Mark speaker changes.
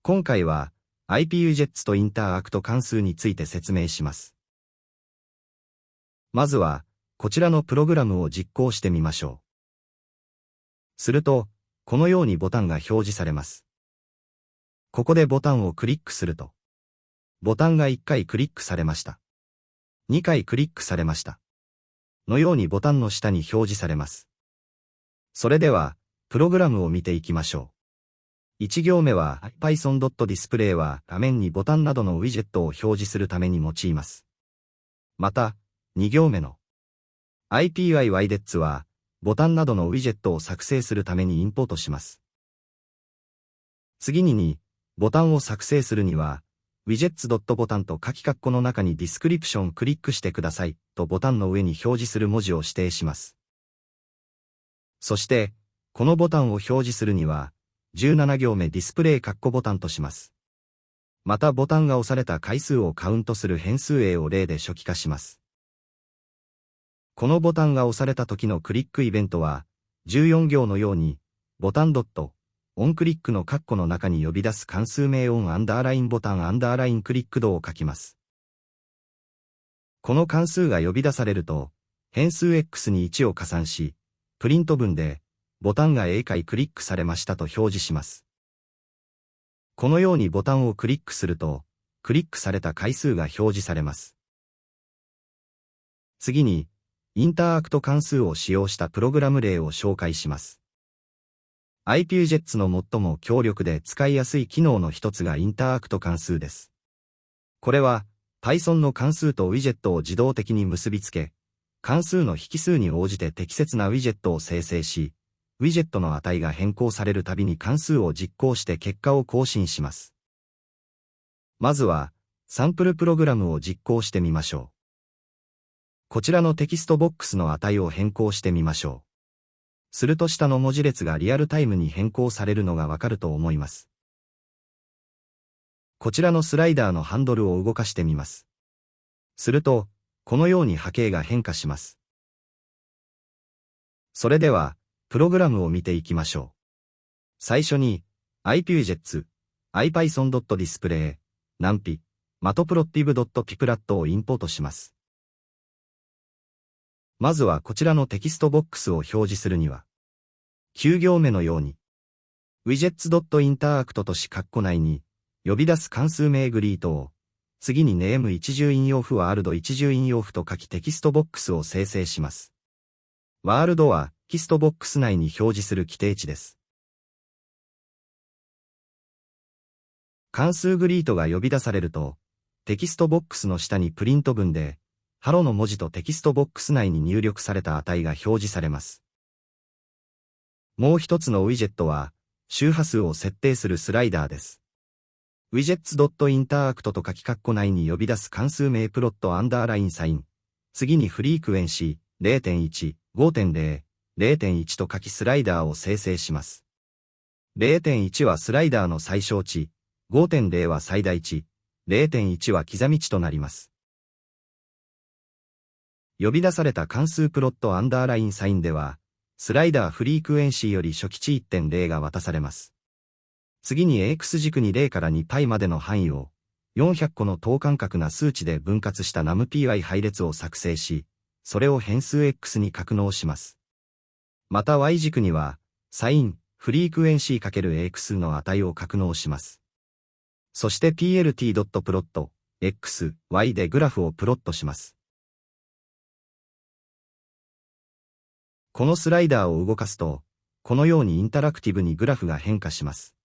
Speaker 1: 今回は IPUjets とインターアクト関数について説明します。まずは、こちらのプログラムを実行してみましょう。すると、このようにボタンが表示されます。ここでボタンをクリックすると、ボタンが1回クリックされました。2回クリックされました。のようにボタンの下に表示されます。それでは、プログラムを見ていきましょう。1行目は Python.display は画面にボタンなどのウィジェットを表示するために用います。また、2行目の IPYydets はボタンなどのウィジェットを作成するためにインポートします。次にボタンを作成するには、widgets.button と書き括弧の中に description クリックしてくださいとボタンの上に表示する文字を指定します。そして、このボタンを表示するには、17行目ディスプレイ括弧ボタンとします。またボタンが押された回数をカウントする変数 A を例で初期化します。このボタンが押された時のクリックイベントは、14行のように、ボタンドット、オンクリックの括弧の中に呼び出す関数名オンアンダーラインボタンアンダーラインクリック度を書きます。この関数が呼び出されると、変数 X に1を加算し、プリント文で、ボタンが A 回クリックされましたと表示します。このようにボタンをクリックすると、クリックされた回数が表示されます。次に、インターアクト関数を使用したプログラム例を紹介します。IPUjets の最も強力で使いやすい機能の一つがインターアクト関数です。これは Python の関数とウィジェットを自動的に結びつけ、関数の引数に応じて適切なウィジェットを生成し、ウィジェットの値が変更されるたびに関数を実行して結果を更新します。まずは、サンプルプログラムを実行してみましょう。こちらのテキストボックスの値を変更してみましょう。すると下の文字列がリアルタイムに変更されるのがわかると思います。こちらのスライダーのハンドルを動かしてみます。すると、このように波形が変化します。それでは、プログラムを見ていきましょう。最初に、IPUjets、IPython.display、numpy、matplotlib.pyplat をインポートします。まずはこちらのテキストボックスを表示するには、9行目のように、widgets.interact とし括弧内に、呼び出す関数名グリートを、次に name 一重引用符ワールド一重引用符と書きテキストボックスを生成します。ワールドはテキストボックス内に表示する規定値です。関数グリートが呼び出されると、テキストボックスの下にプリント文で、ハロの文字とテキストボックス内に入力された値が表示されます。もう一つのウィジェットは、周波数を設定するスライダーです。widgets.interact と書き括弧内に呼び出す関数名プロットアンダーラインサイン。次にフリークエンシー 0.1、5.0、0.1 と書きスライダーを生成します。0.1 はスライダーの最小値、5.0 は最大値、0.1 は刻み値となります。呼び出された関数プロットアンダーラインサインでは、スライダーフリークエンシーより初期値 1.0 が渡されます。次に X 軸に0から 2π までの範囲を、400個の等間隔な数値で分割した numpy 配列を作成し、それを変数 X に格納します。また Y 軸には、サイン、フリークエンシー ×X の値を格納します。そして plt.plot、X、Y でグラフをプロットします。このスライダーを動かすと、このようにインタラクティブにグラフが変化します。